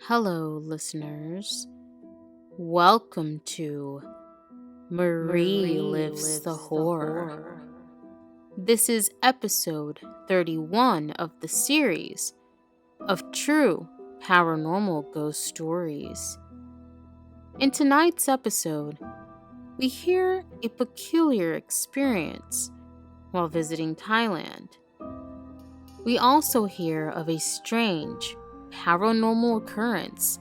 Hello, listeners. Welcome to Marie Lives the Horror. This is episode 31 of the series of True Paranormal Ghost Stories. In tonight's episode, we hear a peculiar experience while visiting Thailand. We also hear of a strange paranormal occurrence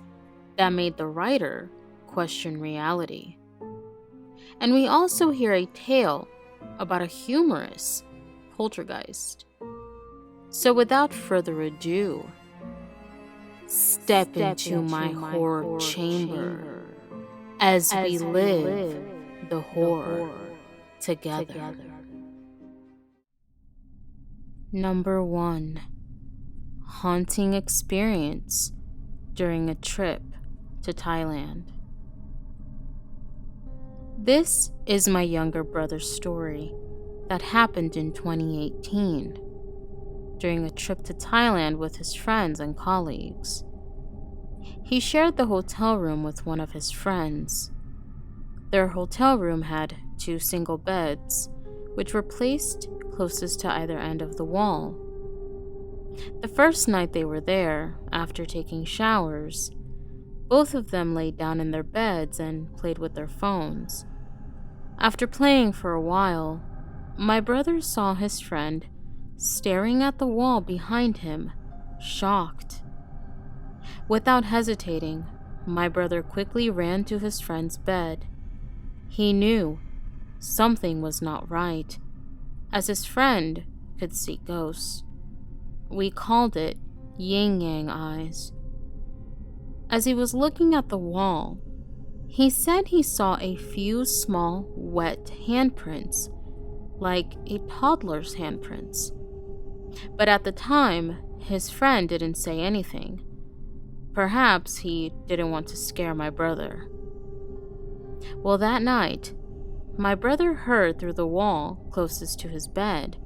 that made the writer question reality. And we also hear a tale about a humorous poltergeist. So without further ado, step into my horror chamber as we live the horror together. Number 1. Haunting experience during a trip to Thailand. This is my younger brother's story that happened in 2018 during a trip to Thailand with his friends and colleagues. He shared the hotel room with one of his friends. Their hotel room had 2 single beds, which were placed closest to either end of the wall. The first night they were there, after taking showers, both of them laid down in their beds and played with their phones. After playing for a while, my brother saw his friend staring at the wall behind him, shocked. Without hesitating, my brother quickly ran to his friend's bed. He knew something was not right, as his friend could see ghosts. We called it yin-yang eyes. As he was looking at the wall, he said he saw a few small, wet handprints, like a toddler's handprints. But at the time, his friend didn't say anything. Perhaps he didn't want to scare my brother. Well, that night, my brother heard through the wall closest to his bed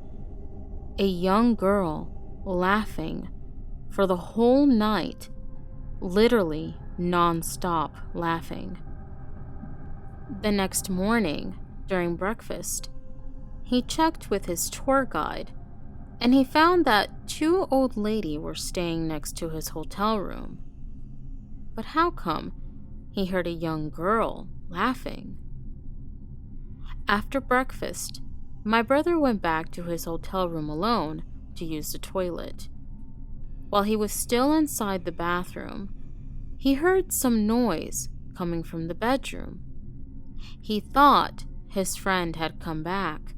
a young girl laughing for the whole night, literally non-stop laughing. The next morning, during breakfast, he checked with his tour guide, and he found that 2 old ladies were staying next to his hotel room. But how come he heard a young girl laughing? After breakfast, my brother went back to his hotel room alone to use the toilet. While he was still inside the bathroom, he heard some noise coming from the bedroom. He thought his friend had come back.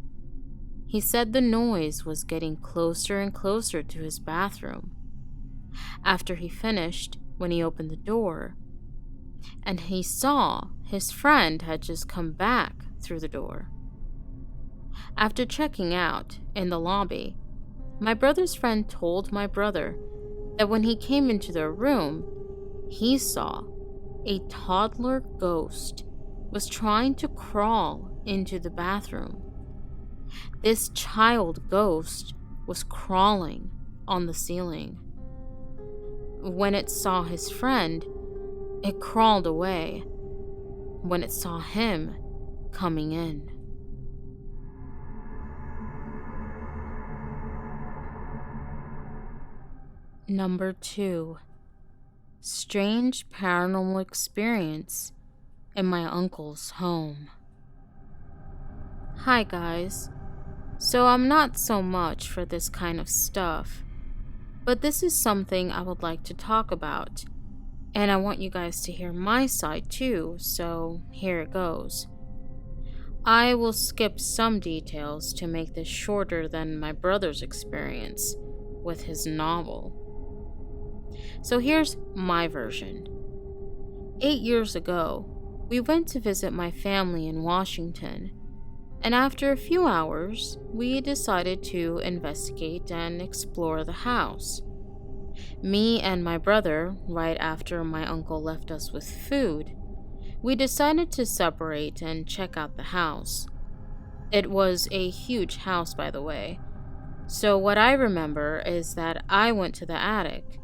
He said the noise was getting closer and closer to his bathroom. After he finished, when he opened the door, and he saw his friend had just come back through the door. After checking out in the lobby, my brother's friend told my brother that when he came into their room, he saw a toddler ghost was trying to crawl into the bathroom. This child ghost was crawling on the ceiling. When it saw his friend, it crawled away when it saw him coming in. Number 2. Strange paranormal experience in my uncle's home. Hi guys. So I'm not so much for this kind of stuff, but this is something I would like to talk about, and I want you guys to hear my side too, so here it goes. I will skip some details to make this shorter than my brother's experience with his novel. So here's my version. 8 years ago, we went to visit my family in Washington, and after a few hours, we decided to investigate and explore the house. Me and my brother, right after my uncle left us with food, we decided to separate and check out the house. It was a huge house, by the way. So what I remember is that I went to the attic,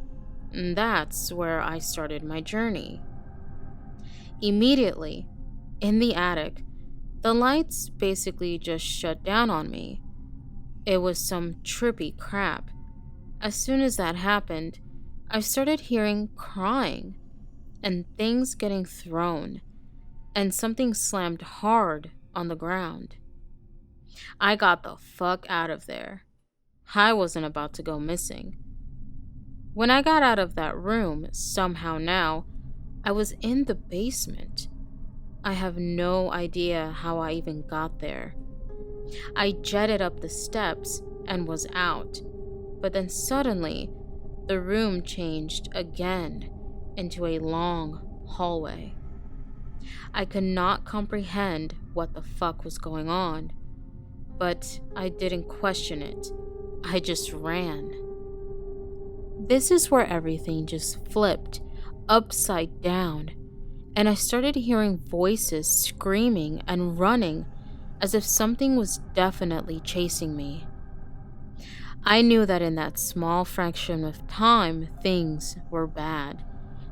And that's where I started my journey. Immediately, in the attic, the lights basically just shut down on me. It was some trippy crap. As soon as that happened, I started hearing crying and things getting thrown, and something slammed hard on the ground. I got the fuck out of there. I wasn't about to go missing. When I got out of that room, somehow now, I was in the basement. I have no idea how I even got there. I jetted up the steps and was out, but then suddenly, the room changed again into a long hallway. I could not comprehend what the fuck was going on, but I didn't question it. I just ran. This is where everything just flipped upside down, and I started hearing voices screaming and running as if something was definitely chasing me. I knew that in that small fraction of time, things were bad,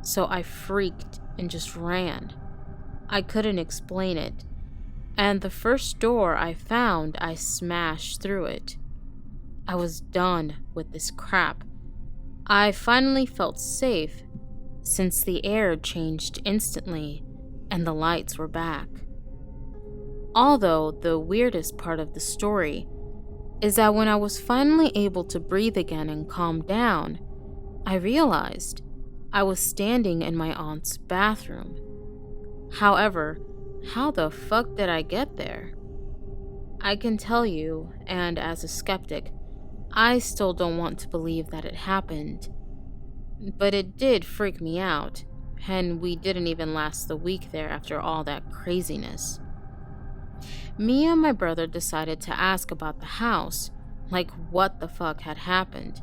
so I freaked and just ran. I couldn't explain it, and the first door I found, I smashed through it. I was done with this crap. I finally felt safe since the air changed instantly and the lights were back. Although the weirdest part of the story is that when I was finally able to breathe again and calm down, I realized I was standing in my aunt's bathroom. However, how the fuck did I get there? I can tell you, and as a skeptic, I still don't want to believe that it happened. But it did freak me out, and we didn't even last the week there after all that craziness. Me and my brother decided to ask about the house, like what the fuck had happened.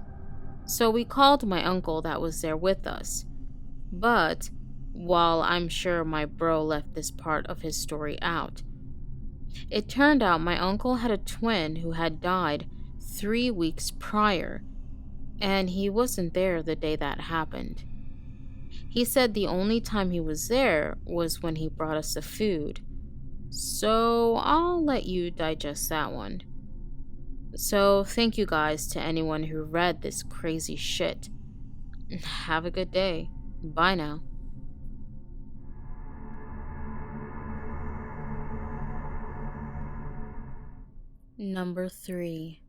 So we called my uncle that was there with us. But, while I'm sure my bro left this part of his story out, it turned out my uncle had a twin who had died 3 weeks prior, and he wasn't there the day that happened. He said the only time he was there was when he brought us the food. So I'll let you digest that one. So thank you guys to anyone who read this crazy shit. Have a good day. Bye now. Number 3.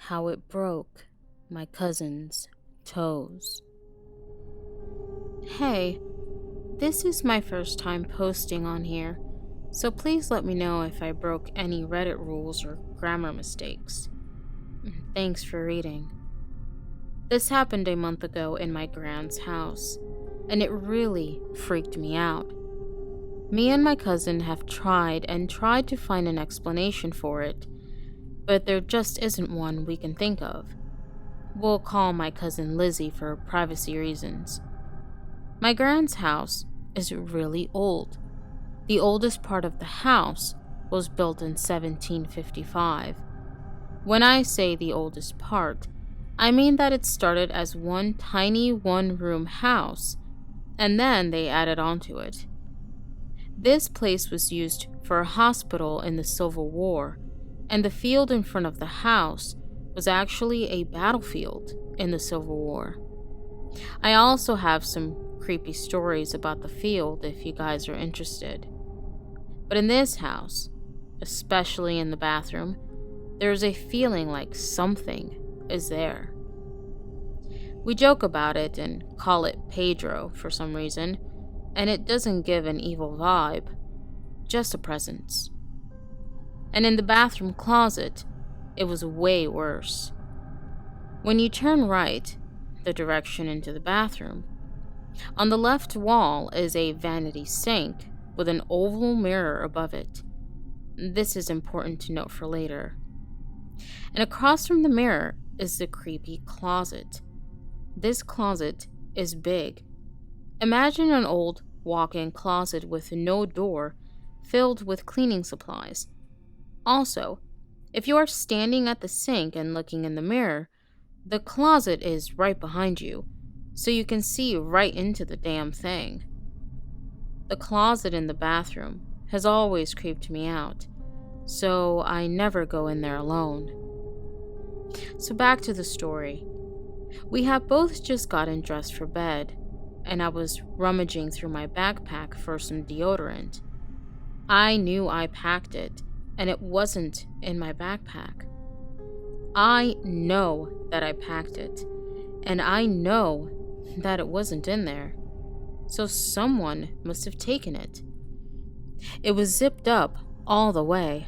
How it broke my cousin's toes. Hey, this is my first time posting on here, so please let me know if I broke any Reddit rules or grammar mistakes. Thanks for reading. This happened a month ago in my grand's house, and it really freaked me out. Me and my cousin have tried to find an explanation for it, but there just isn't one we can think of. We'll call my cousin Lizzie for privacy reasons. My grand's house is really old. The oldest part of the house was built in 1755. When I say the oldest part, I mean that it started as one tiny one-room house, and then they added onto it. This place was used for a hospital in the Civil War, and the field in front of the house was actually a battlefield in the Civil War. I also have some creepy stories about the field if you guys are interested. But in this house, especially in the bathroom, there's a feeling like something is there. We joke about it and call it Pedro for some reason, and it doesn't give an evil vibe, just a presence. And in the bathroom closet, it was way worse. When you turn right, the direction into the bathroom, on the left wall is a vanity sink with an oval mirror above it. This is important to note for later. And across from the mirror is the creepy closet. This closet is big. Imagine an old walk-in closet with no door, filled with cleaning supplies. Also, if you are standing at the sink and looking in the mirror, the closet is right behind you, so you can see right into the damn thing. The closet in the bathroom has always creeped me out, so I never go in there alone. So back to the story. We had both just gotten dressed for bed, and I was rummaging through my backpack for some deodorant. I knew I packed it, and it wasn't in my backpack. I know that I packed it, and I know that it wasn't in there. So someone must have taken it. It was zipped up all the way.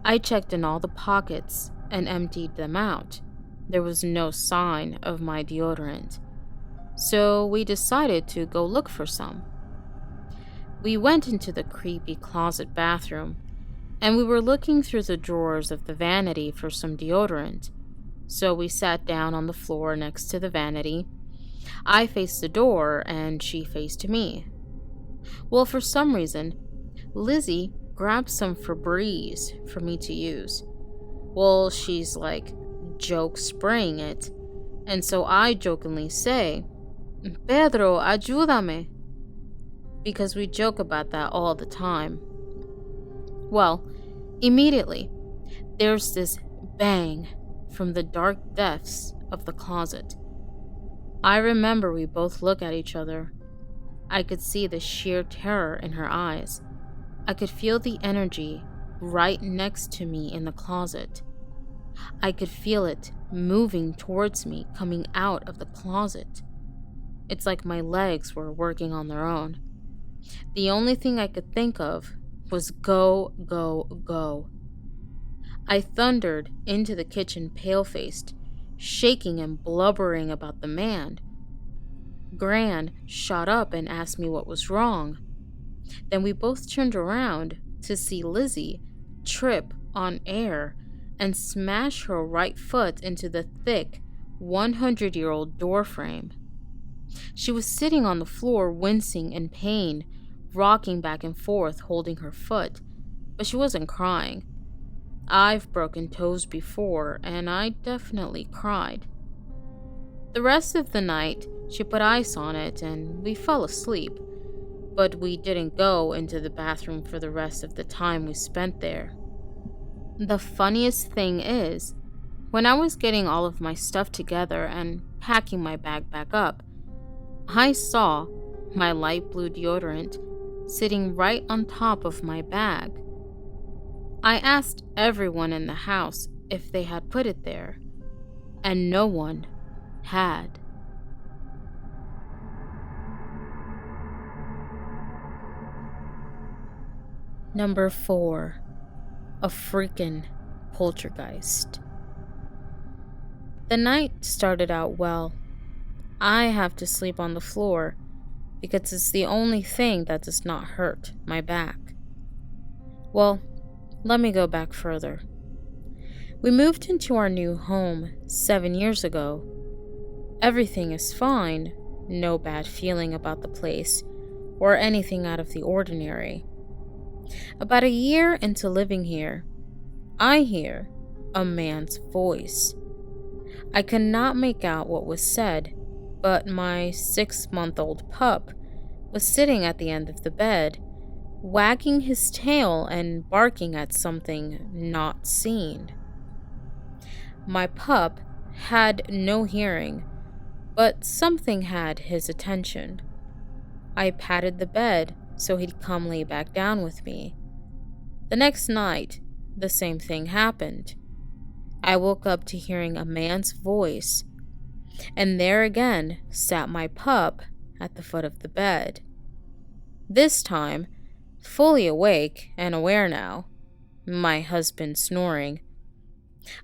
I checked in all the pockets and emptied them out. There was no sign of my deodorant. So we decided to go look for some. We went into the creepy closet bathroom, and we were looking through the drawers of the vanity for some deodorant. So we sat down on the floor next to the vanity. I faced the door, and she faced me. Well, for some reason, Lizzie grabbed some Febreze for me to use. Well, she's like joke spraying it, and so I jokingly say, "Pedro, ayúdame," because we joke about that all the time. Well, immediately, there's this bang from the dark depths of the closet. I remember we both look at each other. I could see the sheer terror in her eyes. I could feel the energy right next to me in the closet. I could feel it moving towards me, coming out of the closet. It's like my legs were working on their own. The only thing I could think of was go, go, go. I thundered into the kitchen pale-faced, shaking and blubbering about the man. Gran shot up and asked me what was wrong. Then we both turned around to see Lizzie trip on air and smash her right foot into the thick 100-year-old doorframe. She was sitting on the floor, wincing in pain, rocking back and forth, holding her foot, but she wasn't crying. I've broken toes before, and I definitely cried. The rest of the night, she put ice on it, and we fell asleep, but we didn't go into the bathroom for the rest of the time we spent there. The funniest thing is, when I was getting all of my stuff together and packing my bag back up, I saw my light blue deodorant sitting right on top of my bag. I asked everyone in the house if they had put it there, and no one had. Number 4. A freaking poltergeist. The night started out well. I have to sleep on the floor because it's the only thing that does not hurt my back. Well, let me go back further. We moved into our new home 7 years ago. Everything is fine, no bad feeling about the place or anything out of the ordinary. About a year into living here, I hear a man's voice. I could not make out what was said, but my 6-month-old pup was sitting at the end of the bed, wagging his tail and barking at something not seen. My pup had no hearing, but something had his attention. I patted the bed so he'd come lay back down with me. The next night, the same thing happened. I woke up to hearing a man's voice, and there again sat my pup at the foot of the bed. This time, fully awake and aware now, my husband snoring.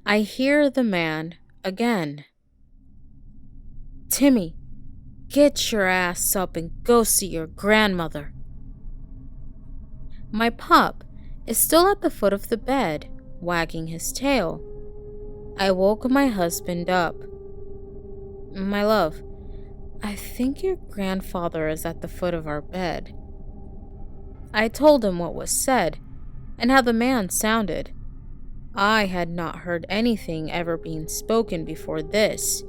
I hear the man again. "Timmy, get your ass up and go see your grandmother." My pup is still at the foot of the bed, wagging his tail. I woke my husband up. "My love, I think your grandfather is at the foot of our bed." I told him what was said and how the man sounded. I had not heard anything ever being spoken before this,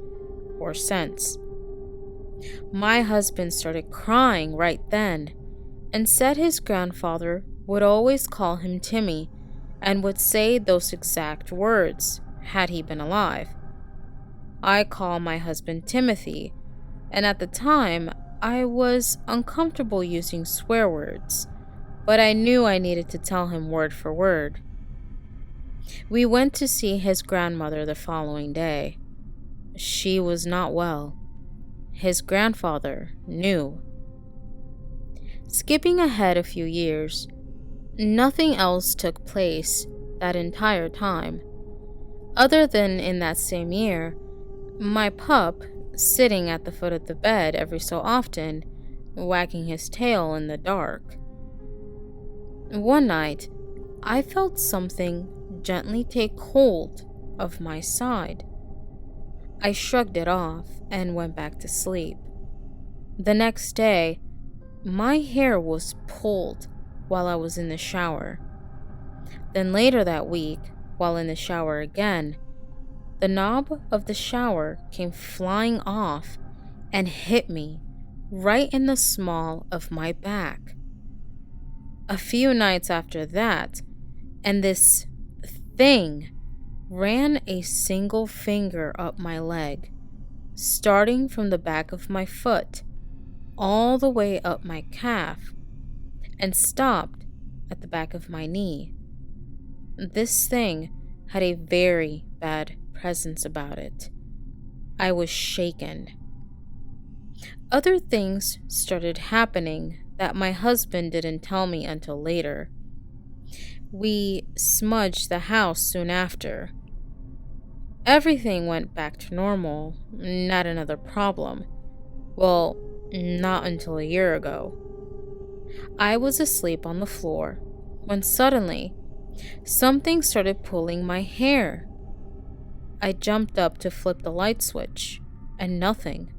or since. My husband started crying right then and said his grandfather would always call him Timmy and would say those exact words had he been alive. I call my husband Timothy, and at the time, I was uncomfortable using swear words, but I knew I needed to tell him word for word. We went to see his grandmother the following day. She was not well. His grandfather knew. Skipping ahead a few years, nothing else took place that entire time, other than in that same year, my pup sitting at the foot of the bed every so often, wagging his tail in the dark. One night, I felt something gently take hold of my side. I shrugged it off and went back to sleep. The next day, my hair was pulled while I was in the shower. Then later that week, while in the shower again, the knob of the shower came flying off and hit me right in the small of my back. A few nights after that, and this thing ran a single finger up my leg, starting from the back of my foot all the way up my calf, and stopped at the back of my knee. This thing had a very bad presence about it. I was shaken. Other things started happening that my husband didn't tell me until later. We smudged the house soon after. Everything went back to normal, not another problem. Well, not until a year ago. I was asleep on the floor when suddenly something started pulling my hair. I jumped up to flip the light switch, and nothing.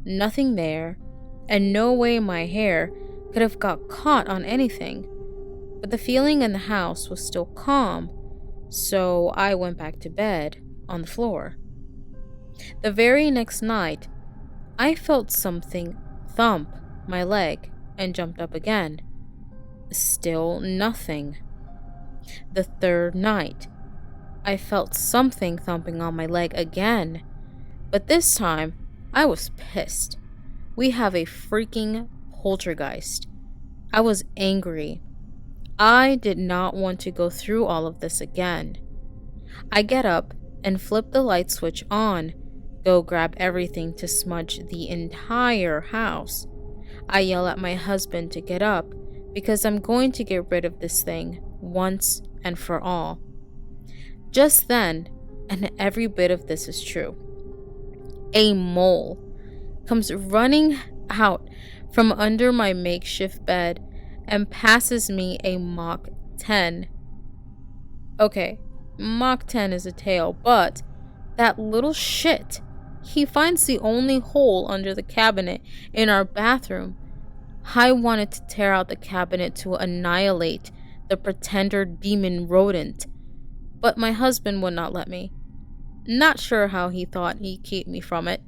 Nothing there, and no way my hair could have got caught on anything. But the feeling in the house was still calm, so I went back to bed on the floor. The very next night, I felt something thump my leg and jumped up again. Still nothing. The third night, I felt something thumping on my leg again, but this time I was pissed. We have a freaking poltergeist. I was angry. I did not want to go through all of this again. I get up and flip the light switch on, go grab everything to smudge the entire house. I yell at my husband to get up because I'm going to get rid of this thing once and for all. Just then, and every bit of this is true, a mole comes running out from under my makeshift bed and passes me a Mach 10. Okay, Mach 10 is a tale, but that little shit, he finds the only hole under the cabinet in our bathroom. I wanted to tear out the cabinet to annihilate the pretender demon rodent, but my husband would not let me. Not sure how he thought he'd keep me from it,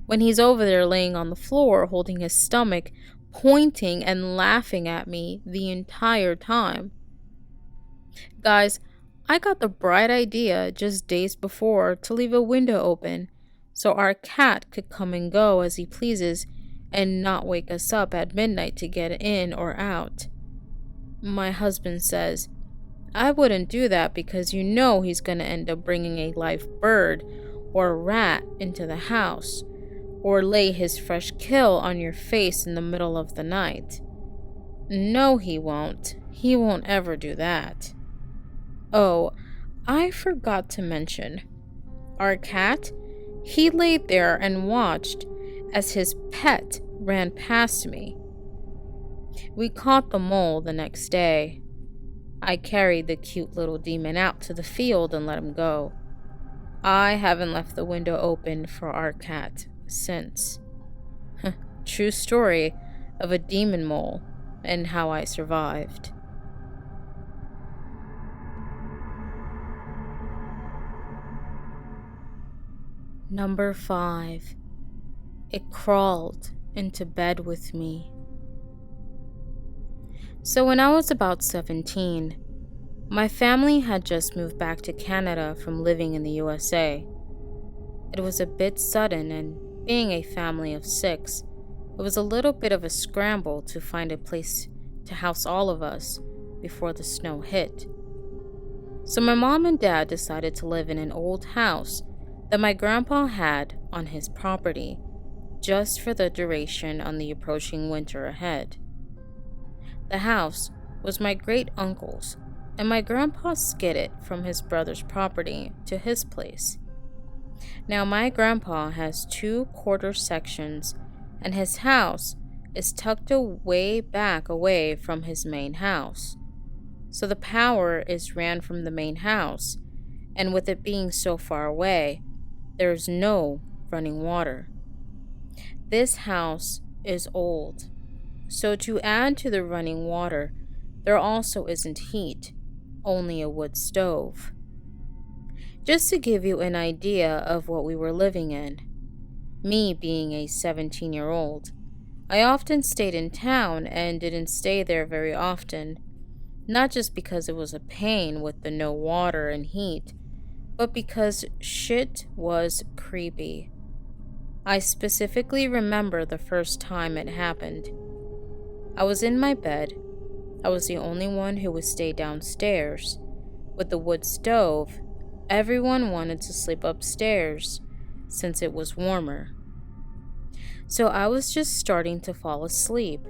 when he's over there laying on the floor holding his stomach, pointing and laughing at me the entire time. Guys, I got the bright idea just days before to leave a window open so our cat could come and go as he pleases and not wake us up at midnight to get in or out. My husband says, I wouldn't do that because you know he's going to end up bringing a live bird or a rat into the house, or lay his fresh kill on your face in the middle of the night. No, he won't. He won't ever do that. Oh, I forgot to mention. Our cat, he laid there and watched as his pet ran past me. We caught the mole the next day. I carried the cute little demon out to the field and let him go. I haven't left the window open for our cat since. True story of a demon mole and how I survived. Number 5. It crawled into bed with me. So when I was about 17, my family had just moved back to Canada from living in the USA. It was a bit sudden, and being a family of 6, it was a little bit of a scramble to find a place to house all of us before the snow hit. So my mom and dad decided to live in an old house that my grandpa had on his property, just for the duration on the approaching winter ahead. The house was my great uncle's, and my grandpa skidded from his brother's property to his place. Now, my grandpa has 2 quarter sections, and his house is tucked away back away from his main house. So the power is ran from the main house, and with it being so far away, there is no running water. This house is old, so to add to the running water, there also isn't heat, only a wood stove. Just to give you an idea of what we were living in, me being a 17-year-old, I often stayed in town and didn't stay there very often, not just because it was a pain with the no water and heat, but because shit was creepy. I specifically remember the first time it happened. I was in my bed. I was the only one who would stay downstairs. With the wood stove, everyone wanted to sleep upstairs since it was warmer. So I was just starting to fall asleep,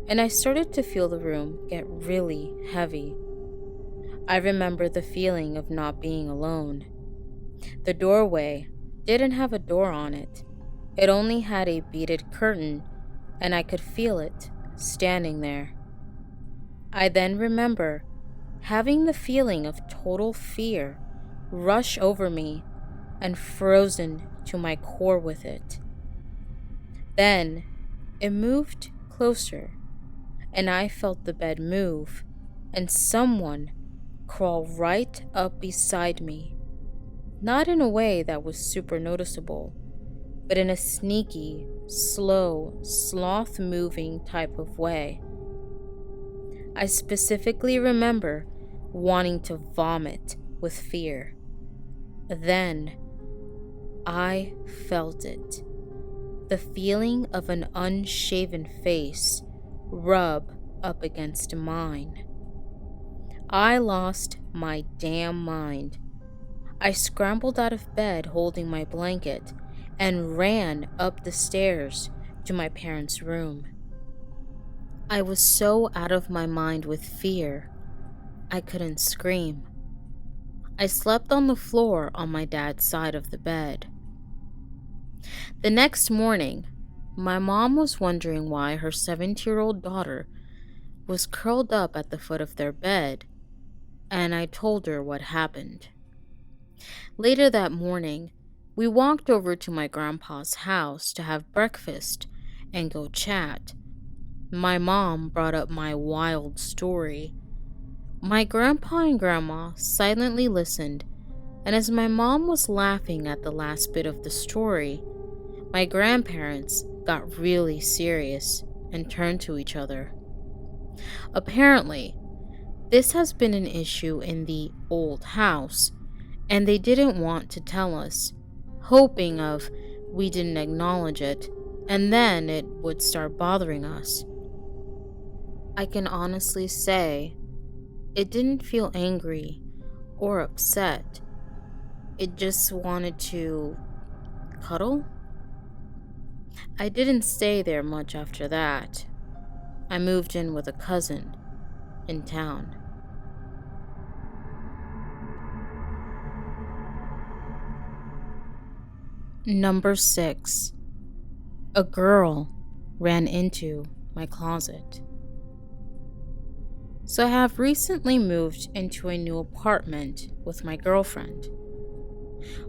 and I started to feel the room get really heavy. I remember the feeling of not being alone. The doorway didn't have a door on it. It only had a beaded curtain, and I could feel it standing there. I then remember having the feeling of total fear rush over me and frozen to my core with it. Then it moved closer, and I felt the bed move and someone crawl right up beside me. Not in a way that was super noticeable, but in a sneaky, slow, sloth-moving type of way. I specifically remember wanting to vomit with fear. Then I felt it. The feeling of an unshaven face rub up against mine. I lost my damn mind. I scrambled out of bed holding my blanket and ran up the stairs to my parents' room. I was so out of my mind with fear, I couldn't scream. I slept on the floor on my dad's side of the bed. The next morning, my mom was wondering why her 17-year-old daughter was curled up at the foot of their bed, and I told her what happened. Later that morning, we walked over to my grandpa's house to have breakfast and go chat. My mom brought up my wild story. My grandpa and grandma silently listened, and as my mom was laughing at the last bit of the story, my grandparents got really serious and turned to each other. Apparently, this has been an issue in the old house, and they didn't want to tell us, hoping of we didn't acknowledge it, and then it would start bothering us. I can honestly say, it didn't feel angry or upset. It just wanted to cuddle. I didn't stay there much after that. I moved in with a cousin in town. Number 6. A girl ran into my closet. So I have recently moved into a new apartment with my girlfriend.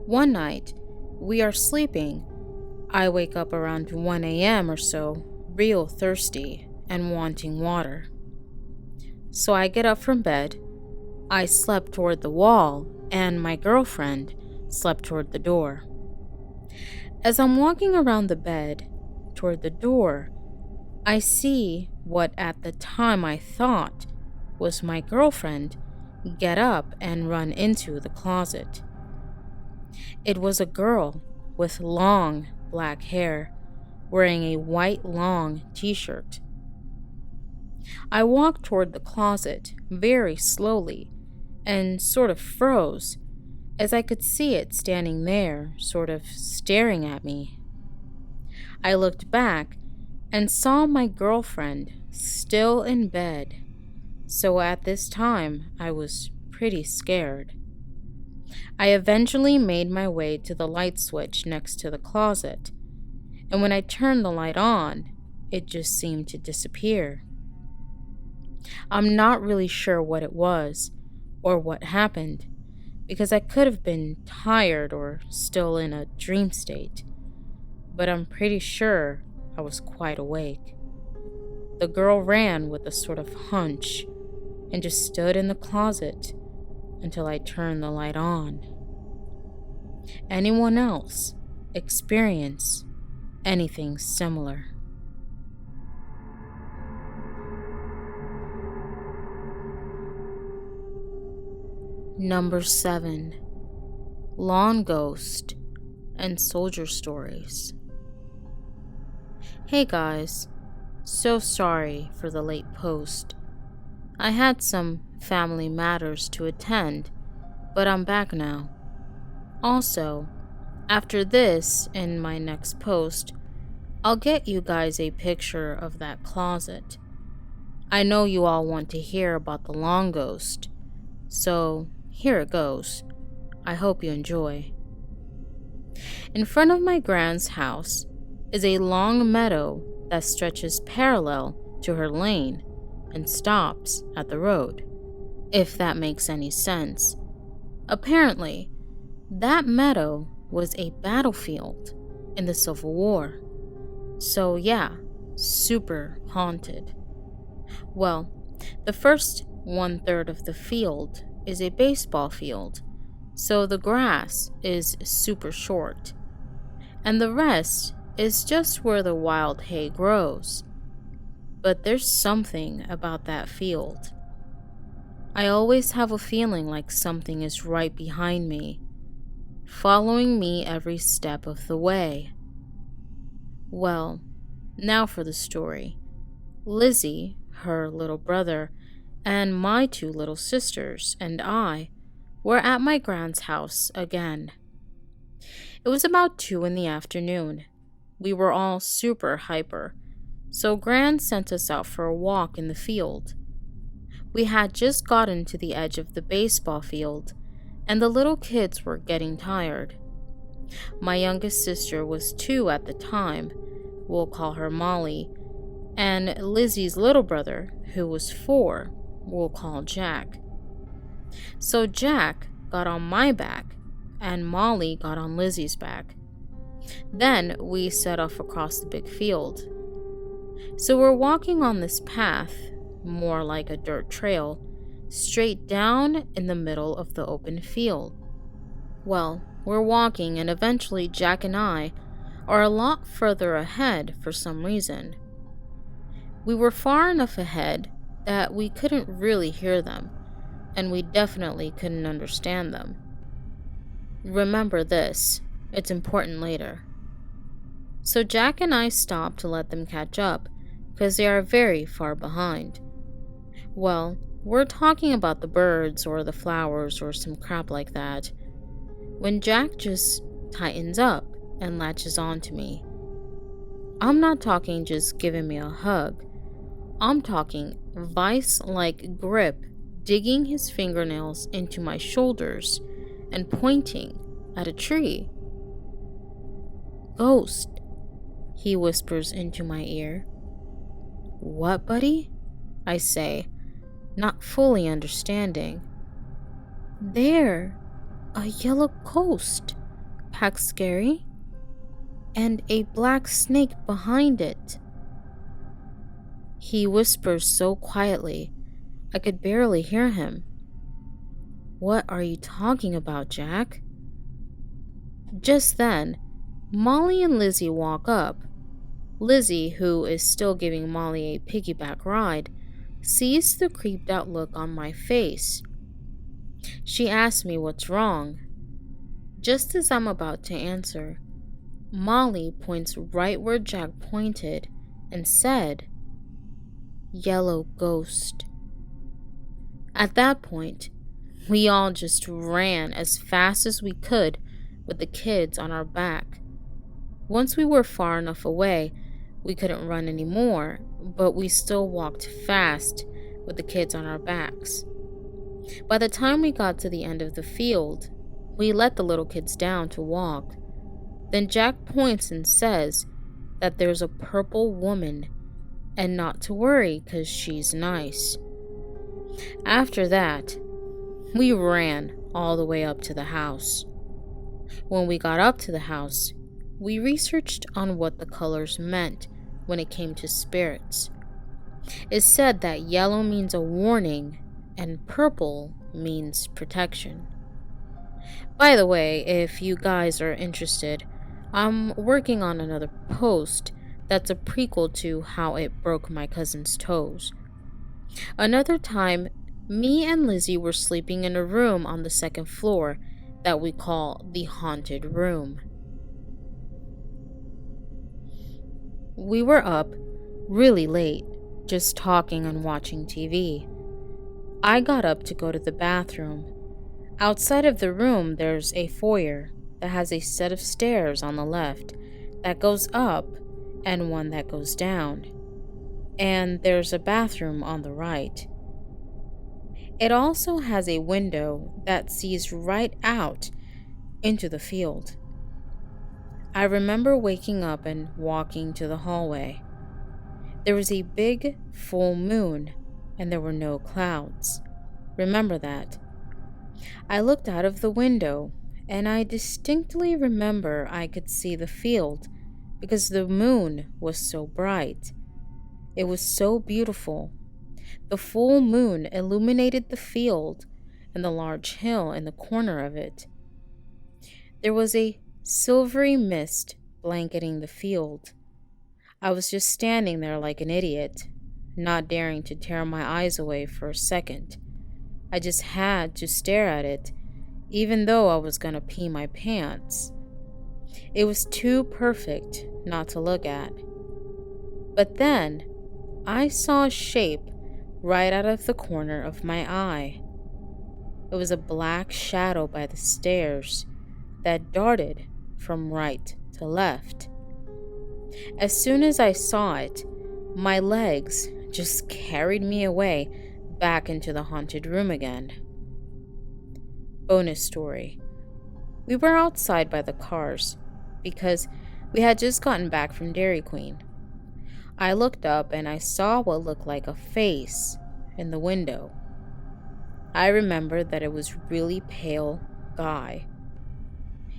One night, we are sleeping. I wake up around 1 a.m. or so, real thirsty and wanting water. So I get up from bed. I slept toward the wall, and my girlfriend slept toward the door. As I'm walking around the bed, toward the door, I see what at the time I thought was my girlfriend get up and run into the closet. It was a girl with long black hair, wearing a white long t-shirt. I walked toward the closet very slowly and sort of froze as I could see it standing there, sort of staring at me. I looked back and saw my girlfriend still in bed, so at this time I was pretty scared. I eventually made my way to the light switch next to the closet, and when I turned the light on, it just seemed to disappear. I'm not really sure what it was or what happened, because I could have been tired or still in a dream state, but I'm pretty sure I was quite awake. The girl ran with a sort of hunch and just stood in the closet until I turned the light on. Anyone else experience anything similar? Number 7. Lawn Ghost and Soldier Stories. Hey guys, so sorry for the late post. I had some family matters to attend, but I'm back now. Also, after this, in my next post, I'll get you guys a picture of that closet. I know you all want to hear about the lawn ghost, so here it goes. I hope you enjoy. In front of my grand's house is a long meadow that stretches parallel to her lane and stops at the road, if that makes any sense. Apparently, that meadow was a battlefield in the Civil War. So yeah, super haunted. Well, the first 1/3 of the field is a baseball field, so the grass is super short, and the rest is just where the wild hay grows. But there's something about that field. I always have a feeling like something is right behind me, following me every step of the way. Well, now for the story. Lizzie, her little brother, and my 2 little sisters and I were at my grand's house again. It was about 2 in the afternoon. We were all super hyper, so Gran sent us out for a walk in the field. We had just gotten to the edge of the baseball field, and the little kids were getting tired. My youngest sister was 2 at the time, we'll call her Molly, and Lizzie's little brother, who was 4, we'll call Jack. So Jack got on my back, and Molly got on Lizzie's back. Then we set off across the big field. So we're walking on this path, more like a dirt trail, straight down in the middle of the open field. Well, we're walking, and eventually Jack and I are a lot further ahead for some reason. We were far enough ahead that we couldn't really hear them, and we definitely couldn't understand them. Remember this, it's important later. So Jack and I stopped to let them catch up, because they are very far behind. Well, we're talking about the birds or the flowers or some crap like that, when Jack just tightens up and latches on to me. I'm not talking just giving me a hug. I'm talking vice-like grip, digging his fingernails into my shoulders and pointing at a tree. "Ghost," he whispers into my ear. "What, buddy?" I say, not fully understanding. "There, a yellow ghost, PACKSCARY, and a black snake behind it." He whispers so quietly, I could barely hear him. "What are you talking about," Just then, Molly and Lizzie walk up. Lizzie, who is still giving Molly a piggyback ride, sees the creeped out look on my face. She asks me what's wrong. Just as I'm about to answer, Molly points right where Jack pointed and said, "Yellow ghost." At that point, we all just ran as fast as we could with the kids on our back. Once we were far enough away, we couldn't run anymore, but we still walked fast with the kids on our backs. By the time we got to the end of the field, we let the little kids down to walk. Then Jack points and says that there's a purple woman and not to worry because she's nice. After that, we ran all the way up to the house. When we got up to the house, we researched on what the colors meant when it came to spirits. It said that yellow means a warning and purple means protection. By the way, if you guys are interested, I'm working on another post that's a prequel to how it broke my cousin's toes. Another time, me and Lizzie were sleeping in a room on the second floor that we call the haunted room. We were up really late, just talking and watching TV. I got up to go to the bathroom. Outside of the room, there's a foyer that has a set of stairs on the left that goes up and one that goes down. And there's a bathroom on the right. It also has a window that sees right out into the field. I remember waking up and walking to the hallway. There was a big full moon and there were no clouds. Remember that. I looked out of the window and I distinctly remember I could see the field because the moon was so bright. It was so beautiful. The full moon illuminated the field and the large hill in the corner of it. There was a silvery mist blanketing the field. I was just standing there like an idiot, not daring to tear my eyes away for a second. I just had to stare at it, even though I was gonna pee my pants. It was too perfect not to look at. But then, I saw a shape right out of the corner of my eye. It was a black shadow by the stairs that darted from right to left. As soon as I saw it, my legs just carried me away back into the haunted room again. Bonus story. We were outside by the cars because we had just gotten back from Dairy Queen. I looked up and I saw what looked like a face in the window. I remembered that it was a really pale guy.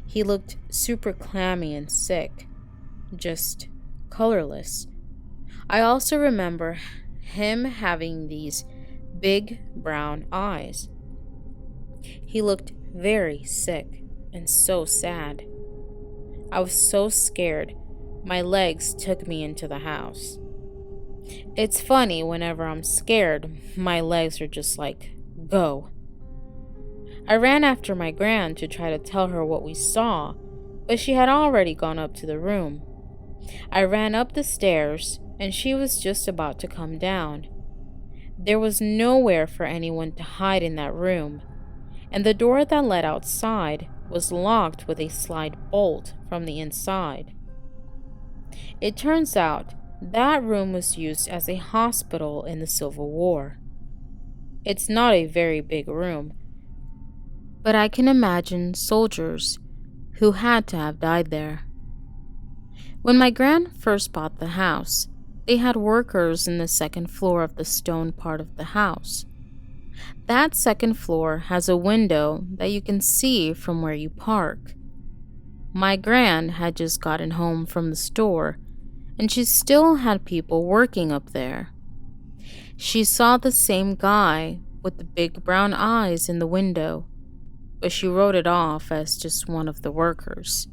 He looked super clammy and sick, just colorless. I also remember him having these big brown eyes. He looked very sick and so sad. I was so scared, my legs took me into the house. It's funny, whenever I'm scared, my legs are just like, go. I ran after my gran to try to tell her what we saw, but she had already gone up to the room. I ran up the stairs, and she was just about to come down. There was nowhere for anyone to hide in that room, and the door that led outside was locked with a slide bolt from the inside. It turns out that room was used as a hospital in the Civil War. It's not a very big room, but I can imagine soldiers who had to have died there. When my gran first bought the house, they had workers in the second floor of the stone part of the house. That second floor has a window that you can see from where you park. My gran had just gotten home from the store, and she still had people working up there. She saw the same guy with the big brown eyes in the window, but she wrote it off as just one of the workers.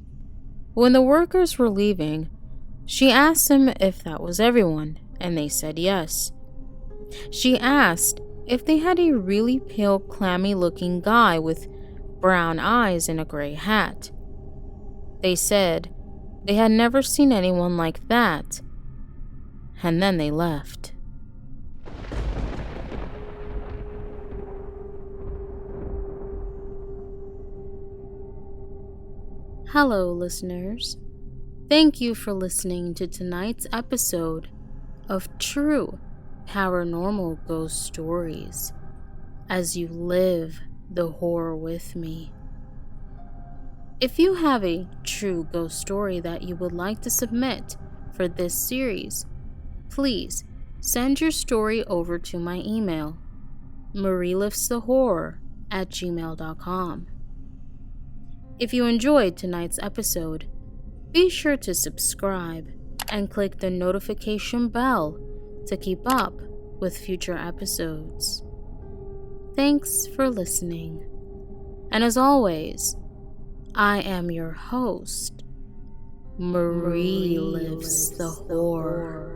When the workers were leaving, She asked him if that was everyone, and they said yes. She asked if they had a really pale, clammy-looking guy with brown eyes and a gray hat. They said they had never seen anyone like that, and then they left. Hello, listeners. Thank you for listening to tonight's episode of True Paranormal Ghost Stories as you live the horror with me. If you have a true ghost story that you would like to submit for this series, please send your story over to my email, marielivesthehorror@gmail.com. If you enjoyed tonight's episode, be sure to subscribe and click the notification bell to keep up with future episodes. Thanks for listening. And as always, I am your host, Marie Lives the Horror.